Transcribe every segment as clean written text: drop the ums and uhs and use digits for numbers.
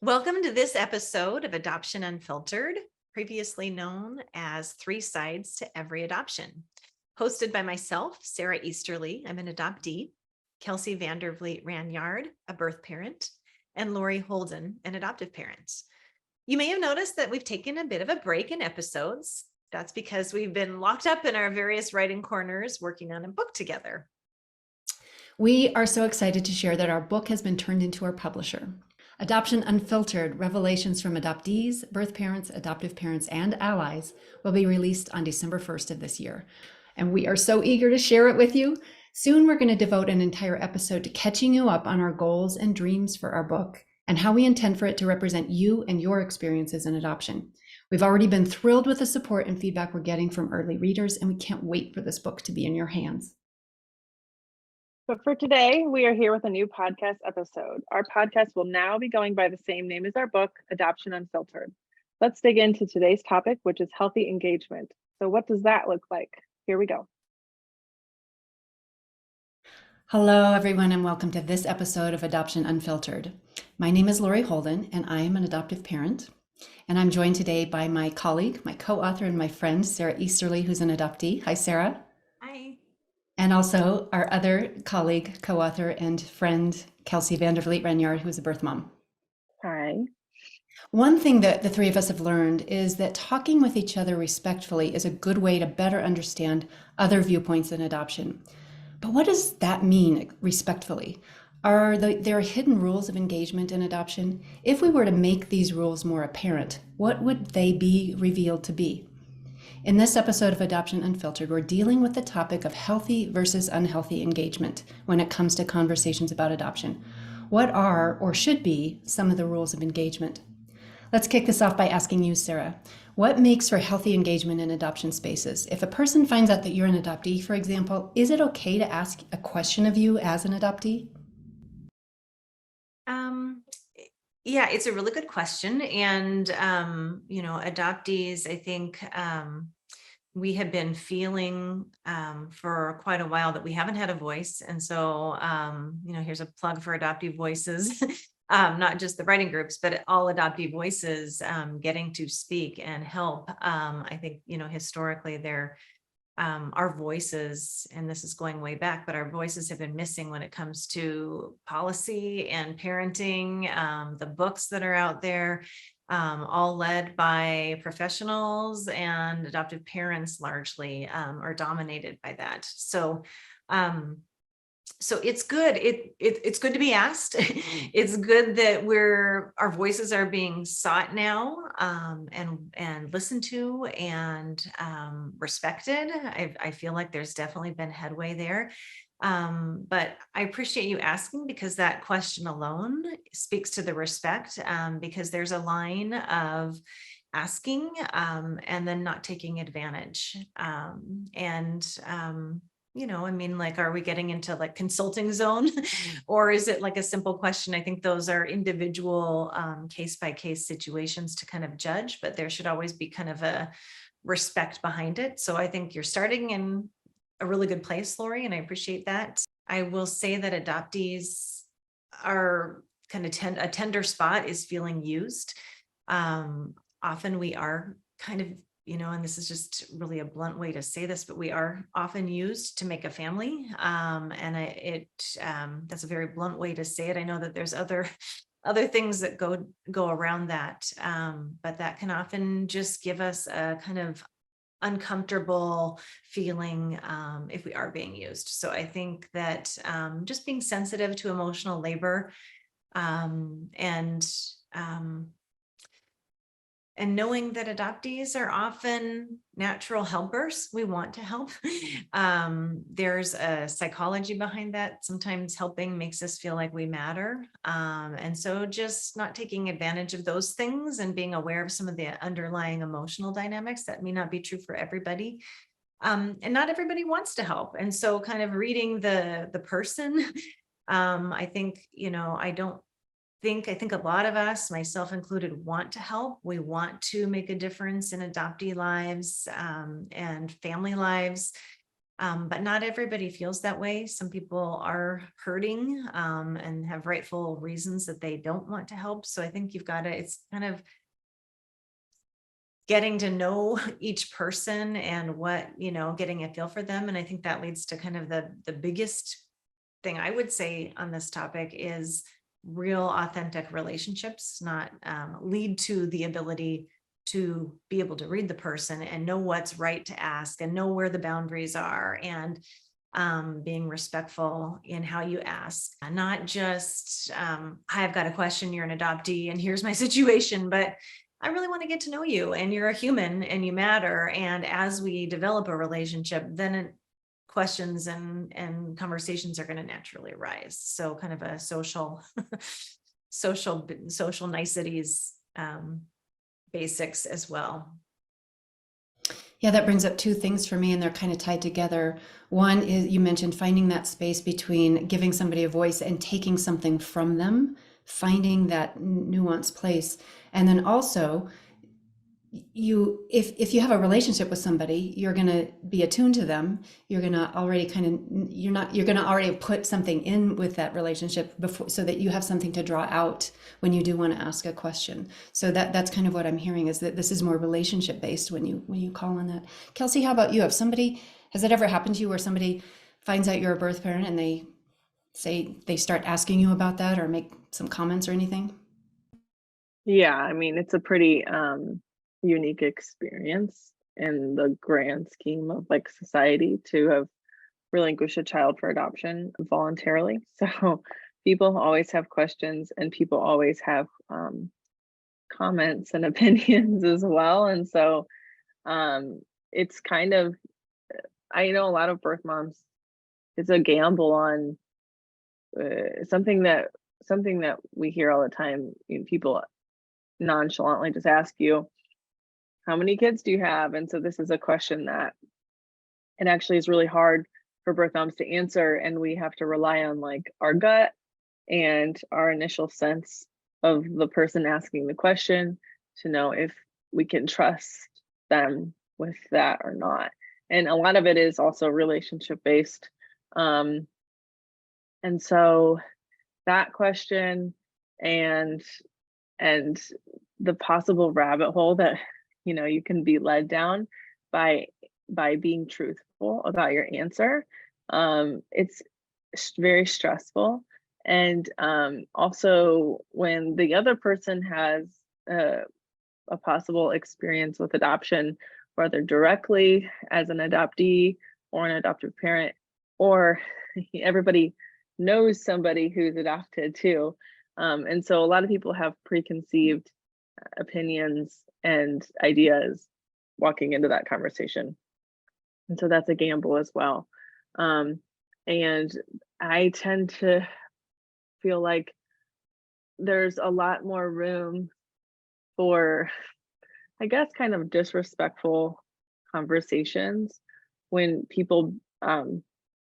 Welcome to this episode of Adoption Unfiltered, previously known as Three Sides to Every Adoption. Hosted by myself, Sara Easterly, I'm an adoptee, Kelsey Vander Vliet Ranyard, a birth parent, and Lori Holden, an adoptive parent. You may have noticed that we've taken a bit of a break in episodes. That's because we've been locked up in our various writing corners working on a book together. We are so excited to share that our book has been turned into our publisher. Adoption Unfiltered, Revelations from Adoptees, Birth Parents, Adoptive Parents, and Allies will be released on December 1st of this year. And we are so eager to share it with you. Soon we're going to devote an entire episode to catching you up on our goals and dreams for our book and how we intend for it to represent you and your experiences in adoption. We've already been thrilled with the support and feedback we're getting from early readers, and we can't wait for this book to be in your hands. But for today, we are here with a new podcast episode. Our podcast will now be going by the same name as our book, Adoption Unfiltered. Let's dig into today's topic, which is healthy engagement. So what does that look like? Here we go. Hello, everyone, and welcome to this episode of Adoption Unfiltered. My name is Lori Holden, and I am an adoptive parent. And I'm joined today by my colleague, my co-author, and my friend, Sara Easterly, who's an adoptee. Hi, Sara. Hi. And also our other colleague, co-author, and friend, Kelsey Vander Vliet Ranyard, who is a birth mom. Hi. One thing that the three of us have learned is that talking with each other respectfully is a good way to better understand other viewpoints in adoption. But what does that mean, respectfully? Are there hidden rules of engagement in adoption? If we were to make these rules more apparent, what would they be revealed to be? In this episode of Adoption Unfiltered, we're dealing with the topic of healthy versus unhealthy engagement when it comes to conversations about adoption. What are, or should be, some of the rules of engagement? Let's kick this off by asking you, Sara, what makes for healthy engagement in adoption spaces? If a person finds out that you're an adoptee, for example, is it okay to ask a question of you as an adoptee? Yeah, it's a really good question. And, adoptees, I think we have been feeling for quite a while that we haven't had a voice. And so, here's a plug for adoptee voices, not just the writing groups, but all adoptee voices getting to speak and help. I think, historically our voices, and this is going way back, but our voices have been missing when it comes to policy and parenting, the books that are out there, all led by professionals, and adoptive parents largely are dominated by that. So it's good. It's good to be asked. It's good that our voices are being sought now, and listened to and respected. I feel like there's definitely been headway there. But I appreciate you asking, because that question alone speaks to the respect, because there's a line of asking and then not taking advantage. Are we getting into like consulting zone or is it like a simple question? I think those are individual case by case situations to kind of judge, but there should always be kind of a respect behind it. So I think you're starting in a really good place, Lori, and I appreciate that. I will say that adoptees are kind of a tender spot is feeling used. Often we are kind of, and this is just really a blunt way to say this, but we are often used to make a family. That's a very blunt way to say it. I know that there's other things that go around that. But that can often just give us a kind of uncomfortable feeling if we are being used. So I think that just being sensitive to emotional labor and knowing that adoptees are often natural helpers. We want to help. There's a psychology behind that. Sometimes helping makes us feel like we matter. And so just not taking advantage of those things and being aware of some of the underlying emotional dynamics that may not be true for everybody. And not everybody wants to help. And so kind of reading the person, I think, I think a lot of us, myself included, want to help. We want to make a difference in adoptee lives and family lives. But not everybody feels that way. Some people are hurting and have rightful reasons that they don't want to help. So I think it's kind of getting to know each person and getting a feel for them. And I think that leads to kind of the biggest thing I would say on this topic is real authentic relationships, not lead to the ability to be able to read the person and know what's right to ask and know where the boundaries are, and being respectful in how you ask, not just I've got a question, you're an adoptee and here's my situation, but I really want to get to know you and you're a human and you matter. And as we develop a relationship, then questions and conversations are going to naturally arise. So kind of a social niceties, basics as well. Yeah, that brings up two things for me, and they're kind of tied together. One is you mentioned finding that space between giving somebody a voice and taking something from them, finding that nuanced place. And then also, if you have a relationship with somebody, you're going to be attuned to them. You're going to already you're going to already put something in with that relationship before, so that you have something to draw out when you do want to ask a question. So that's kind of what I'm hearing, is that this is more relationship based when you call on that. Kelsey, how about you? Has it ever happened to you where somebody finds out you're a birth parent and they start asking you about that or make some comments or anything? Yeah, I mean, it's a pretty unique experience in the grand scheme of like society to have relinquished a child for adoption voluntarily. So people always have questions and people always have comments and opinions as well. And so it's kind of, I know a lot of birth moms, it's a gamble on something that we hear all the time. People nonchalantly just ask you, how many kids do you have? And so this is a question that it actually is really hard for birth moms to answer, and we have to rely on like our gut and our initial sense of the person asking the question to know if we can trust them with that or not. And a lot of it is also relationship based. And so that question and the possible rabbit hole that you can be led down by being truthful about your answer, it's very stressful. And also when the other person has a possible experience with adoption, whether directly as an adoptee or an adoptive parent, or everybody knows somebody who's adopted too. And so a lot of people have preconceived opinions and ideas walking into that conversation. And so that's a gamble as well. And I tend to feel like there's a lot more room for, I guess, kind of disrespectful conversations when people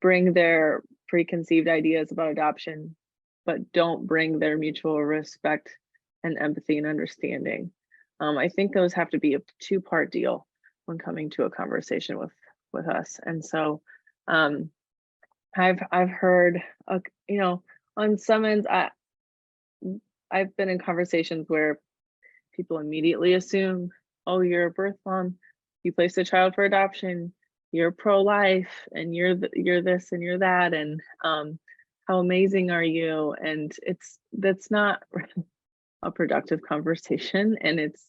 bring their preconceived ideas about adoption, but don't bring their mutual respect and empathy and understanding. I think those have to be a two-part deal when coming to a conversation with us. And so I've heard, on some ends, I've been in conversations where people immediately assume, oh, you're a birth mom, you placed a child for adoption, you're pro-life, and you're this and you're that, and how amazing are you? And that's not a productive conversation, and it's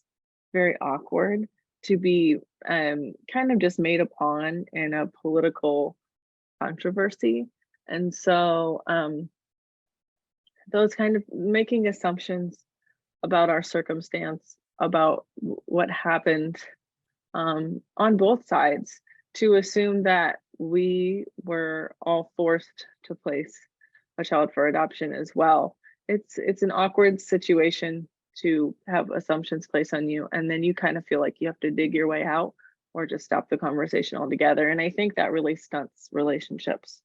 very awkward to be kind of just made a pawn in a political controversy. And so those kind of making assumptions about our circumstance, about what happened on both sides, to assume that we were all forced to place a child for adoption as well. It's an awkward situation to have assumptions placed on you, and then you kind of feel like you have to dig your way out or just stop the conversation altogether. And I think that really stunts relationships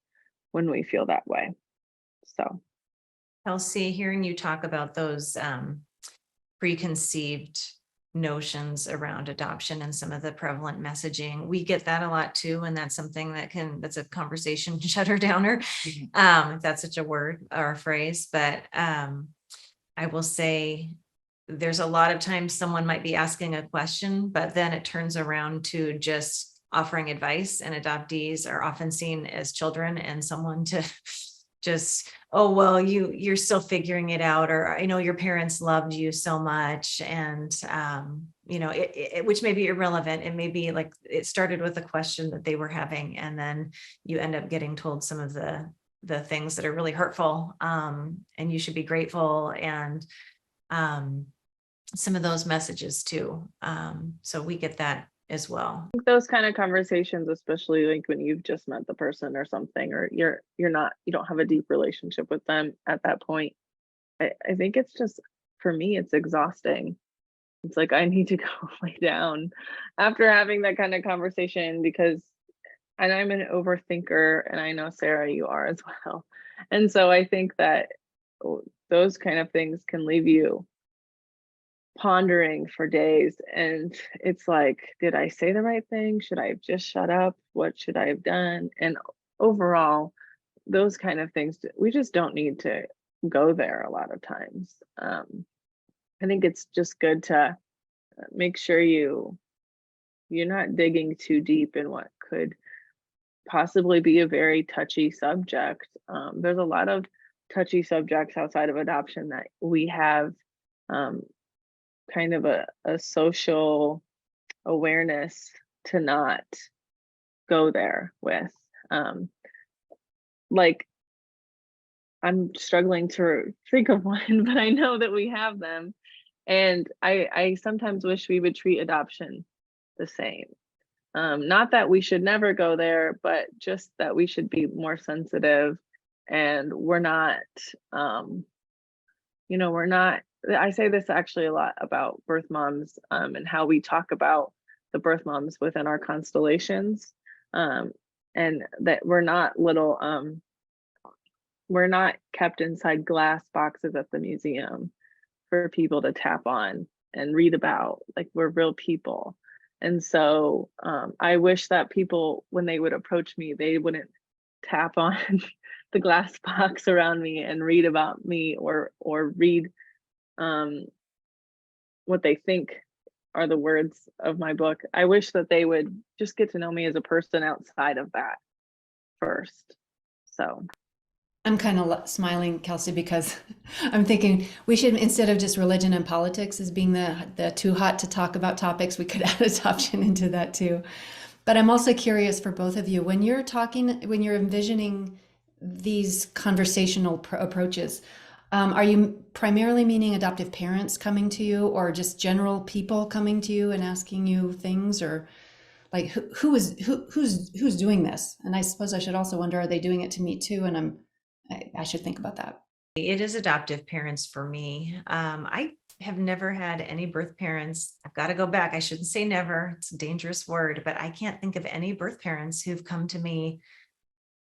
when we feel that way. So, Kelsey, hearing you talk about those preconceived notions around adoption and some of the prevalent messaging. We get that a lot too, and that's something that's a conversation shutter downer, if that's such a word or a phrase. But I will say there's a lot of times someone might be asking a question, but then it turns around to just offering advice, and adoptees are often seen as children and someone to just, oh, well, you're still figuring it out, or I know your parents loved you so much. And, which may be irrelevant. It may be like it started with a question that they were having, and then you end up getting told some of the things that are really hurtful, and you should be grateful, and some of those messages too. So we get that as well. Those kind of conversations, especially like when you've just met the person or something, or you don't have a deep relationship with them at that point. I think it's just, for me, it's exhausting. It's like I need to go lay down after having that kind of conversation, and I'm an overthinker, and I know, Sarah, you are as well. And so I think that those kind of things can leave you pondering for days, and it's like, did I say the right thing? Should I have just shut up? What should I have done? And overall, those kind of things, we just don't need to go there a lot of times. I think it's just good to make sure you're not digging too deep in what could possibly be a very touchy subject. There's a lot of touchy subjects outside of adoption that we have kind of a social awareness to not go there with. Like, I'm struggling to think of one, but I know that we have them. And I sometimes wish we would treat adoption the same. Not that we should never go there, but just that we should be more sensitive, and we're not, I say this actually a lot about birth moms, and how we talk about the birth moms within our constellations, and that we're not we're not kept inside glass boxes at the museum for people to tap on and read about. Like, we're real people. And so I wish that people, when they would approach me, they wouldn't tap on the glass box around me and read about me, or read what they think are the words of my book. I wish that they would just get to know me as a person outside of that first. So I'm kind of smiling, Kelsey, because I'm thinking we should, instead of just religion and politics as being the too hot to talk about topics, we could add adoption into that too. But I'm also curious for both of you, when you're envisioning these conversational approaches, are you primarily meaning adoptive parents coming to you, or just general people coming to you and asking you things, or like who's doing this? And I suppose I should also wonder, are they doing it to me too? And I should think about that. It is adoptive parents for me. I have never had any birth parents. I've got to go back. I shouldn't say never. It's a dangerous word, but I can't think of any birth parents who've come to me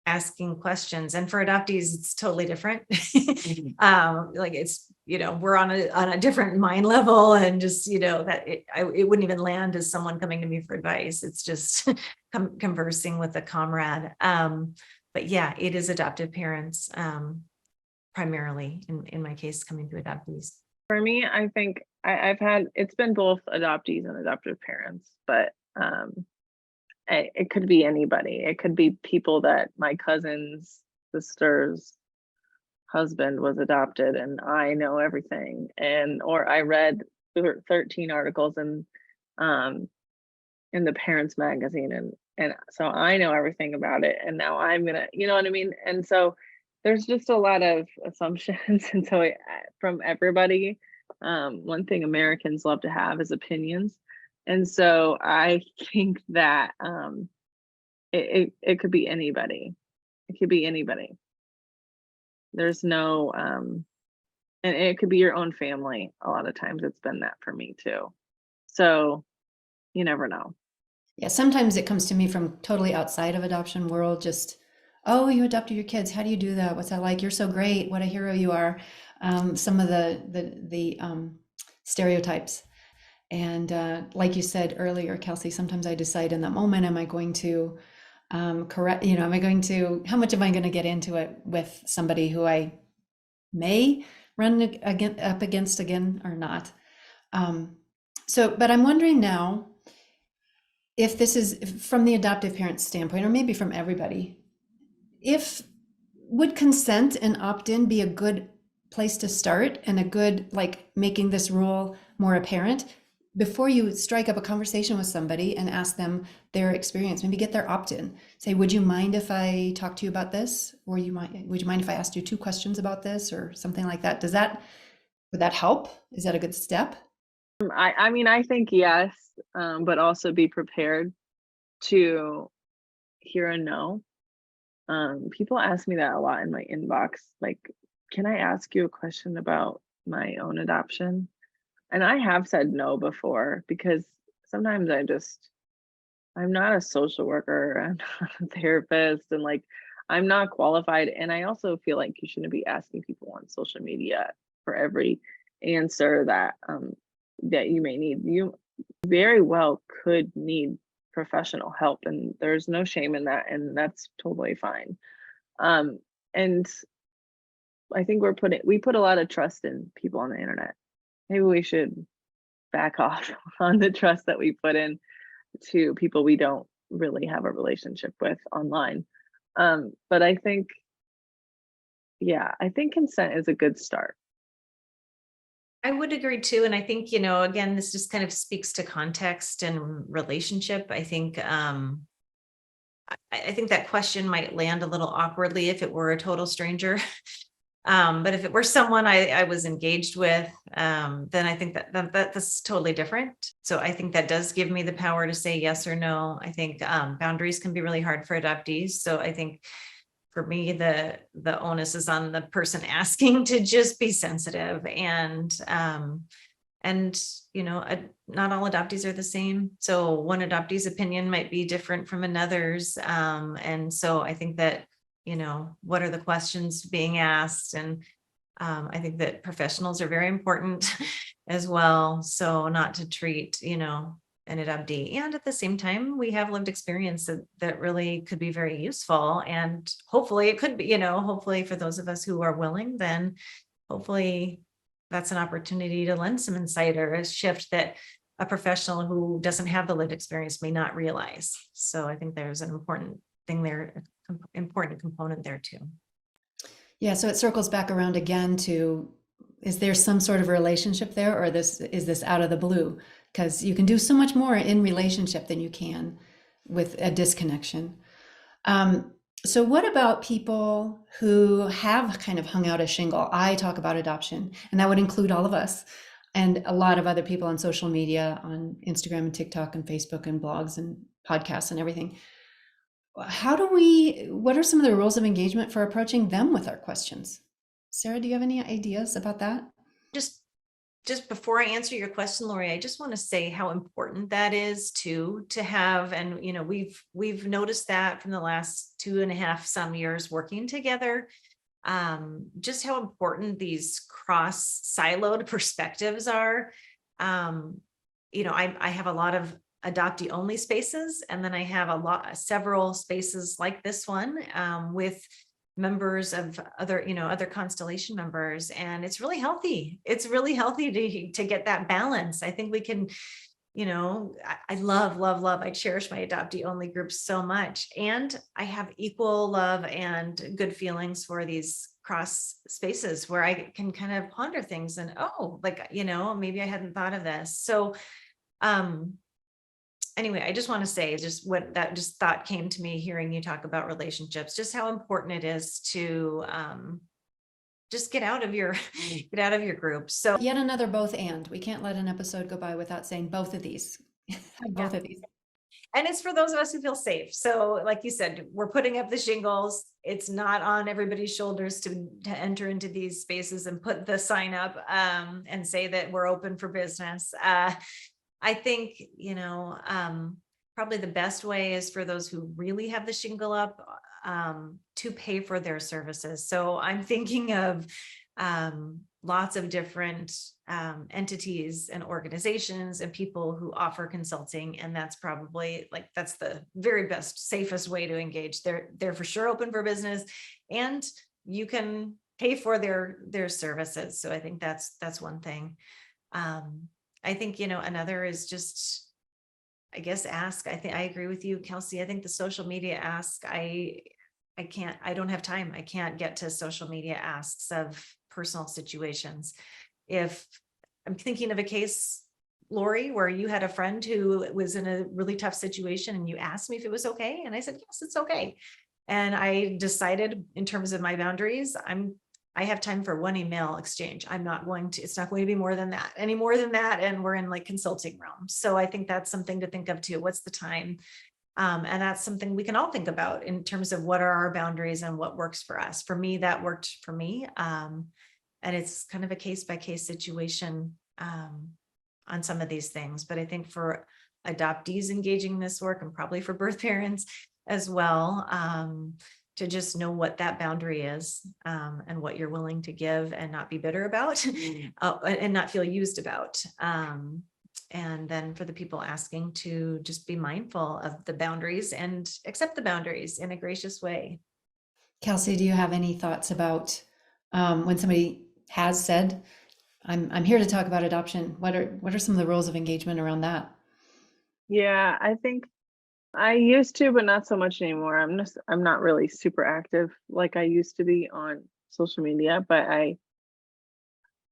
asking questions. And for adoptees, it's totally different. Like, it's, we're on a different mind level, and just, that it wouldn't even land as someone coming to me for advice. It's just conversing with a comrade. But yeah, it is adoptive parents, primarily in my case, coming to adoptees. for me, I think it's been both adoptees and adoptive parents, but it could be anybody. It could be people that my cousin's sister's husband was adopted and I know everything, or I read 13 articles in the Parents magazine, and so I know everything about it, and now I'm gonna, you know what I mean? And so there's just a lot of assumptions, and so from everybody. One thing Americans love to have is opinions, and so I think that it could be anybody. It could be anybody. There's no and it could be your own family. A lot of times it's been that for me too. So you never know. Yeah, sometimes it comes to me from totally outside of adoption world, just, oh, you adopted your kids. How do you do that? What's that like? You're so great. What a hero you are. Some of the stereotypes. And like you said earlier, Kelsey, sometimes I decide in that moment, am I going to correct, how much am I going to get into it with somebody who I may run up against again or not? But I'm wondering now, if this is from the adoptive parent standpoint, or maybe from everybody, would consent and opt-in be a good place to start, and a good, like, making this rule more apparent before you strike up a conversation with somebody and ask them their experience? Maybe get their opt-in. Say, would you mind if I talk to you about this? Or would you mind if I asked you 2 questions about this, or something like that? Would that help? Is that a good step? I mean, I think yes, but also be prepared to hear a no. People ask me that a lot in my inbox, like, can I ask you a question about my own adoption? And I have said no before, because sometimes I'm not a social worker, I'm not a therapist, and like, I'm not qualified. And I also feel like you shouldn't be asking people on social media for every answer that you may need. You very well could need professional help, and there's no shame in that, and that's totally fine. And I think we put a lot of trust in people on the internet. Maybe we should back off on the trust that we put in to people we don't really have a relationship with online. But I think, yeah, I think consent is a good start. I would agree too. And I think, again, this just kind of speaks to context and relationship. I think, I think that question might land a little awkwardly if it were a total stranger. But if it were someone I was engaged with, then I think that's totally different. So I think that does give me the power to say yes or no. I think boundaries can be really hard for adoptees. So I think for me, the onus is on the person asking to just be sensitive, and not all adoptees are the same. So one adoptee's opinion might be different from another's. And so I think that, what are the questions being asked? And I think that professionals are very important as well. So not to treat, an adoptee. And at the same time, we have lived experience that really could be very useful. And hopefully it could be, hopefully for those of us who are willing, then hopefully that's an opportunity to lend some insight or a shift that a professional who doesn't have the lived experience may not realize. So I think there's an important thing there, important component there too. Yeah, so it circles back around again to, is there some sort of relationship there, or is this out of the blue? Because you can do so much more in relationship than you can with a disconnection. So what about people who have kind of hung out a shingle? I talk about adoption, and that would include all of us and a lot of other people on social media, on Instagram and TikTok and Facebook and blogs and podcasts and everything. What are some of the rules of engagement for approaching them with our questions? Sara, do you have any ideas about that? Just before I answer your question, Lori, I just want to say how important that is to have. And, we've noticed that from the last 2.5 years working together, just how important these cross siloed perspectives are. I have a lot of adoptee only spaces, and then I have several spaces like this one, with members of other constellation members, and it's really healthy. It's really healthy to get that balance. I think we can, I love, I cherish my adoptee only groups so much, and I have equal love and good feelings for these cross spaces where I can kind of ponder things and maybe I hadn't thought of this. So anyway, I just want to say just thought came to me hearing you talk about relationships, just how important it is to just get out of your group. So yet another both and. We can't let an episode go by without saying both of these. Both of these. And it's for those of us who feel safe. So like you said, we're putting up the shingles. It's not on everybody's shoulders to enter into these spaces and put the sign up and say that we're open for business. I think, probably the best way is for those who really have the shingle up to pay for their services. So I'm thinking of lots of different entities and organizations and people who offer consulting. And that's probably like, that's the very best, safest way to engage. They're for sure open for business, and you can pay for their services. So I think that's one thing. I think, another is just, I guess, ask. I think I agree with you, Kelsey. I think the social media ask, I don't have time. I can't get to social media asks of personal situations. If I'm thinking of a case, Lori, where you had a friend who was in a really tough situation and you asked me if it was okay. And I said, yes, it's okay. And I decided in terms of my boundaries, I have time for one email exchange. It's not going to be more than that, any more than that. And we're in like consulting realm. So I think that's something to think of too. What's the time? And that's something we can all think about in terms of what are our boundaries and what works for us. For me, that worked for me. And it's kind of a case by case situation on some of these things. But I think for adoptees engaging in this work, and probably for birth parents as well, to just know what that boundary is and what you're willing to give and not be bitter about and not feel used about. And then for the people asking to just be mindful of the boundaries and accept the boundaries in a gracious way. Kelsey, do you have any thoughts about when somebody has said, I'm here to talk about adoption? What are some of the rules of engagement around that? Yeah, I think I used to, but not so much anymore. I'm not really super active like I used to be on social media, but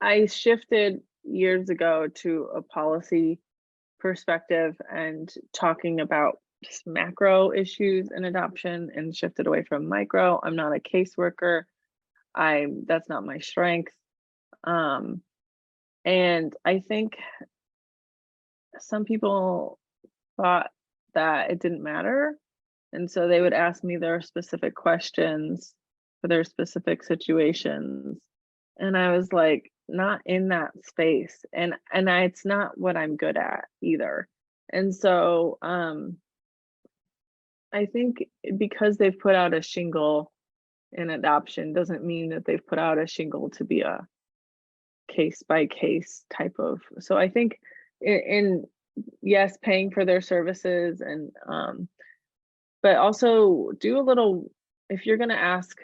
I shifted years ago to a policy perspective and talking about just macro issues in adoption, and shifted away from micro. I'm not a caseworker. That's not my strength. And I think some people thought that it didn't matter. And so they would ask me their specific questions for their specific situations. And I was like, not in that space. And it's not what I'm good at either. And so I think because they've put out a shingle in adoption doesn't mean that they've put out a shingle to be a case by case type of. So I think in yes, paying for their services, and but also do a little, if you're going to ask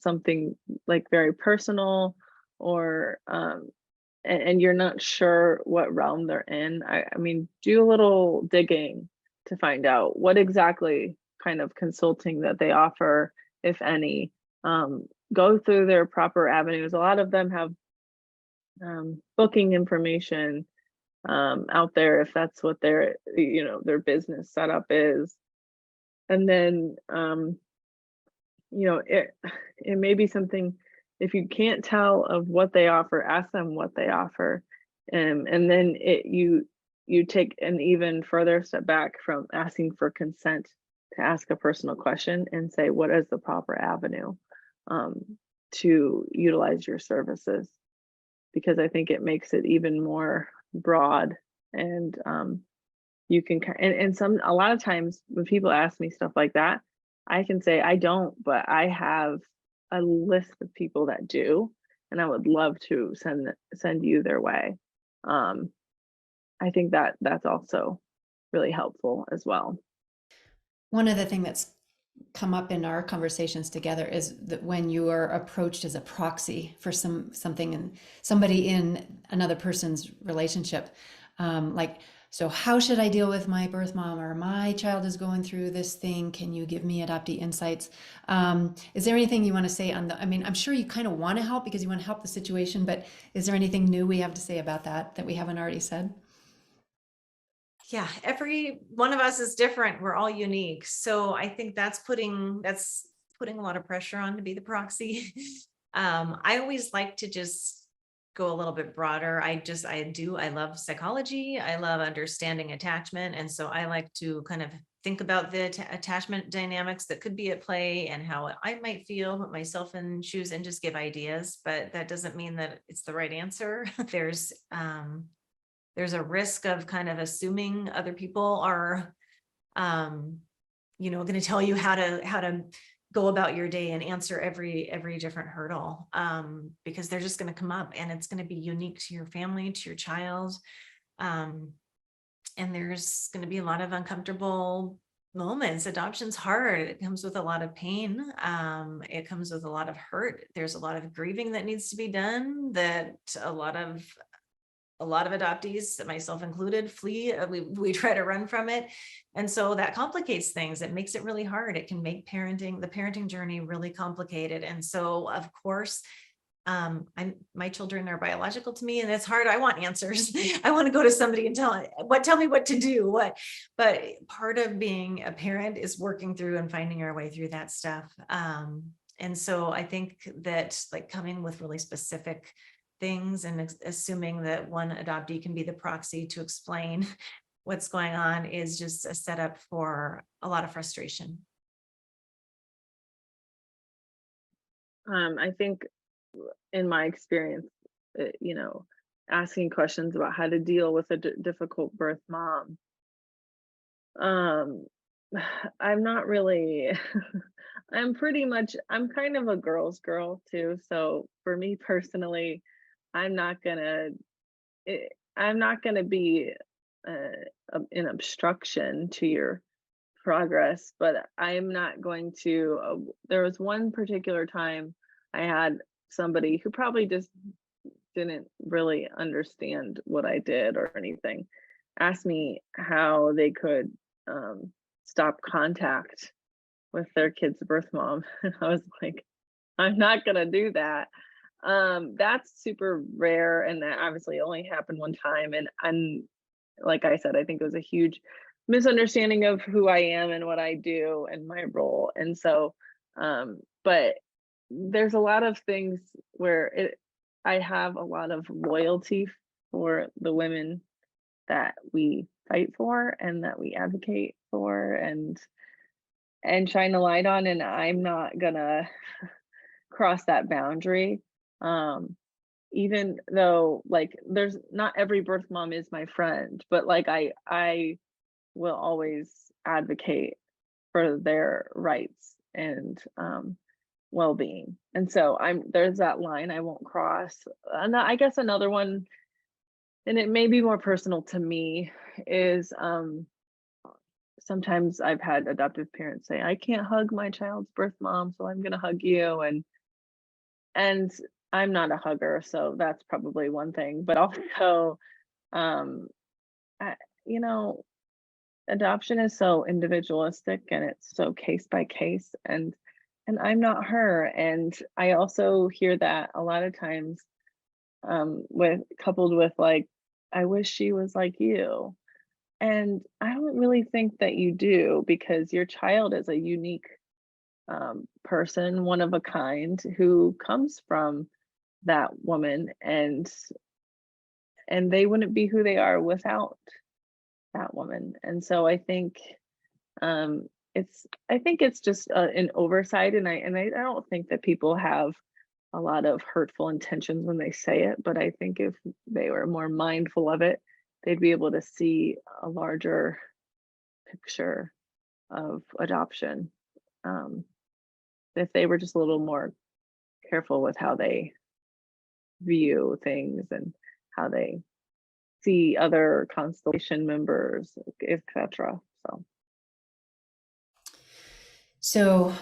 something like very personal, or and you're not sure what realm they're in, I mean, do a little digging to find out what exactly kind of consulting that they offer, if any. Go through their proper avenues. A lot of them have booking information out there, if that's what their business setup is. And then it may be something, if you can't tell of what they offer, ask them what they offer. And then you take an even further step back from asking for consent to ask a personal question and say, what is the proper avenue to utilize your services? Because I think it makes it even more broad. And you can, and a lot of times when people ask me stuff like that, I can say I don't, but I have a list of people that do, and I would love to send you their way. I think that's also really helpful as well. One of the things that's come up in our conversations together is that when you are approached as a proxy for something and somebody in another person's relationship, so how should I deal with my birth mom, or my child is going through this thing? Can you give me adoptee insights? Is there anything you want to say on I'm sure you kind of want to help because you want to help the situation, but is there anything new we have to say about that we haven't already said? Yeah, every one of us is different. We're all unique. So I think that's putting a lot of pressure on to be the proxy. I always like to just go a little bit broader. I love psychology. I love understanding attachment. And so I like to kind of think about the attachment dynamics that could be at play and how I might feel, put myself in shoes and just give ideas, but that doesn't mean that it's the right answer. There's a risk of kind of assuming other people are, going to tell you how to go about your day and answer every different hurdle, because they're just going to come up, and it's going to be unique to your family, to your child. And there's going to be a lot of uncomfortable moments. Adoption's hard. It comes with a lot of pain. It comes with a lot of hurt. There's a lot of grieving that needs to be done, that a lot of adoptees, myself included, flee. We try to run from it. And so that complicates things. It makes it really hard. It can make the parenting journey really complicated. And so, of course, my children are biological to me, and it's hard. I want answers. I want to go to somebody and tell me what to do, but part of being a parent is working through and finding our way through that stuff. And so I think that, like, coming with really specific things and assuming that one adoptee can be the proxy to explain what's going on is just a setup for a lot of frustration. I think in my experience, asking questions about how to deal with a difficult birth mom, I'm not really, I'm kind of a girl's girl too. So for me personally, I'm not gonna be an obstruction to your progress, but I'm not going to. There was one particular time I had somebody who probably just didn't really understand what I did or anything, ask me how they could stop contact with their kid's birth mom. And I was like, I'm not gonna do that. That's super rare, and that obviously only happened one time. And like I said, I think it was a huge misunderstanding of who I am and what I do and my role. And so, but there's a lot of things where I have a lot of loyalty for the women that we fight for and that we advocate for and shine a light on, and I'm not gonna cross that boundary. Even though, like, there's not every birth mom is my friend, but like I will always advocate for their rights and well-being. And so there's that line I won't cross. And I guess another one, and it may be more personal to me, is sometimes I've had adoptive parents say, I can't hug my child's birth mom, so I'm gonna hug you. And I'm not a hugger, so that's probably one thing. But also, adoption is so individualistic and it's so case by case, and I'm not her. And I also hear that a lot of times, coupled with, like, I wish she was like you. And I don't really think that you do, because your child is a unique person, one of a kind, who comes from that woman, and they wouldn't be who they are without that woman. And so I think it's just an oversight, and I don't think that people have a lot of hurtful intentions when they say it, but I think if they were more mindful of it, they'd be able to see a larger picture of adoption, if they were just a little more careful with how they view things and how they see other constellation members, etc. So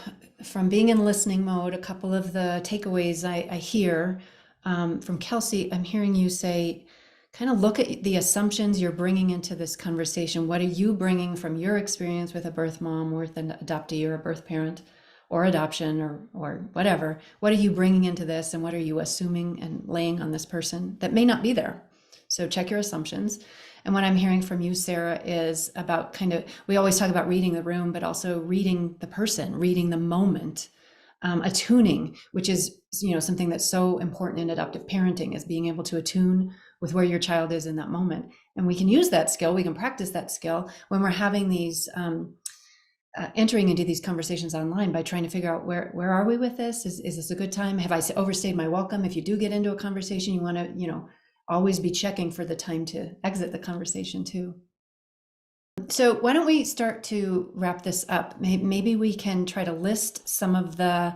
from being in listening mode, a couple of the takeaways I hear from Kelsey, I'm hearing you say, kind of look at the assumptions you're bringing into this conversation. What are you bringing from your experience with a birth mom or with an adoptee or a birth parent or adoption or whatever? What are you bringing into this, and what are you assuming and laying on this person that may not be there? So check your assumptions. And what I'm hearing from you, Sara, is about we always talk about reading the room, but also reading the person, reading the moment, attuning, which is, something that's so important in adoptive parenting, is being able to attune with where your child is in that moment. And we can use that skill, we can practice that skill when we're having these, entering into these conversations online, by trying to figure out where are we with this? Is this a good time? Have I overstayed my welcome? If you do get into a conversation, you want to, always be checking for the time to exit the conversation too. So why don't we start to wrap this up? Maybe we can try to list some of the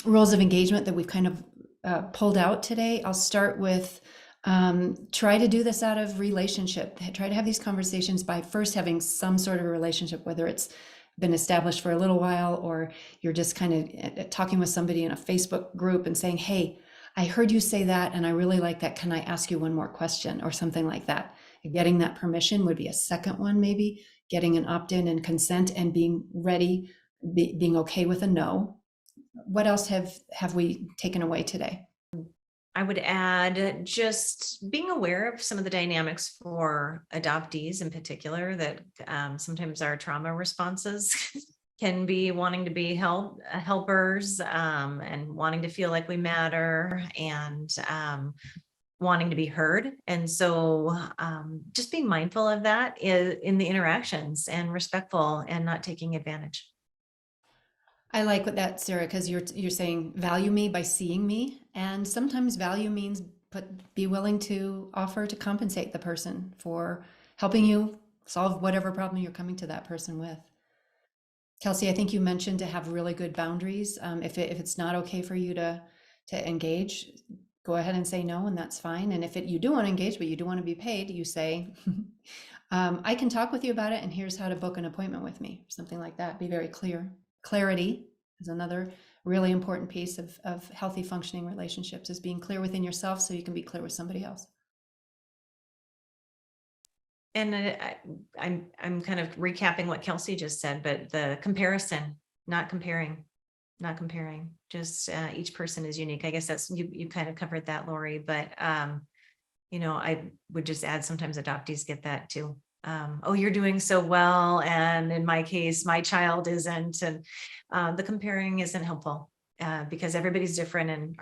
rules of engagement that we've kind of pulled out today. I'll start with try to do this out of relationship. Try to have these conversations by first having some sort of a relationship, whether it's been established for a little while or you're just kind of talking with somebody in a Facebook group and saying, hey, I heard you say that and I really like that. Can I ask you one more question or something like that? Getting that permission would be a second one, maybe getting an opt-in and consent and being ready, being okay with a no. What else have we taken away today? I would add just being aware of some of the dynamics for adoptees in particular, that sometimes our trauma responses can be wanting to be helpers and wanting to feel like we matter and wanting to be heard. And so just being mindful of that in the interactions and respectful and not taking advantage. I like what that, Sarah, because you're saying value me by seeing me, and sometimes value means be willing to offer to compensate the person for helping you solve whatever problem you're coming to that person with. Kelsey, I think you mentioned to have really good boundaries. If it's not okay for you to engage, go ahead and say no, and that's fine. And if you do want to engage, but you do want to be paid, you say, I can talk with you about it, and here's how to book an appointment with me, something like that. Be very clear. Clarity is another really important piece of healthy functioning relationships, is being clear within yourself so you can be clear with somebody else. And I'm kind of recapping what Kelsey just said, but the comparison, not comparing, just each person is unique. I guess that's, you kind of covered that, Lori, but I would just add sometimes adoptees get that too. Oh, you're doing so well. And in my case, my child isn't. And the comparing isn't helpful because everybody's different and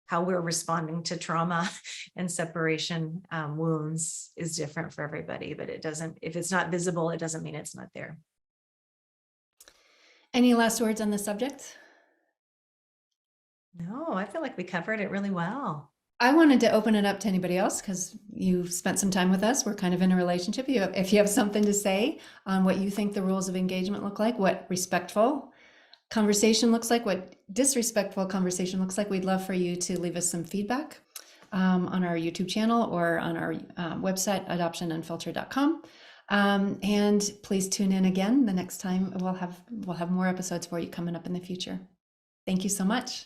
how we're responding to trauma and separation wounds is different for everybody, but if it's not visible, it doesn't mean it's not there. Any last words on the subject? No, I feel like we covered it really well. I wanted to open it up to anybody else because you've spent some time with us. We're kind of in a relationship. If you have something to say on what you think the rules of engagement look like, what respectful conversation looks like, what disrespectful conversation looks like, we'd love for you to leave us some feedback on our YouTube channel or on our website, adoptionunfiltered.com. And please tune in again the next time. We'll have more episodes for you coming up in the future. Thank you so much.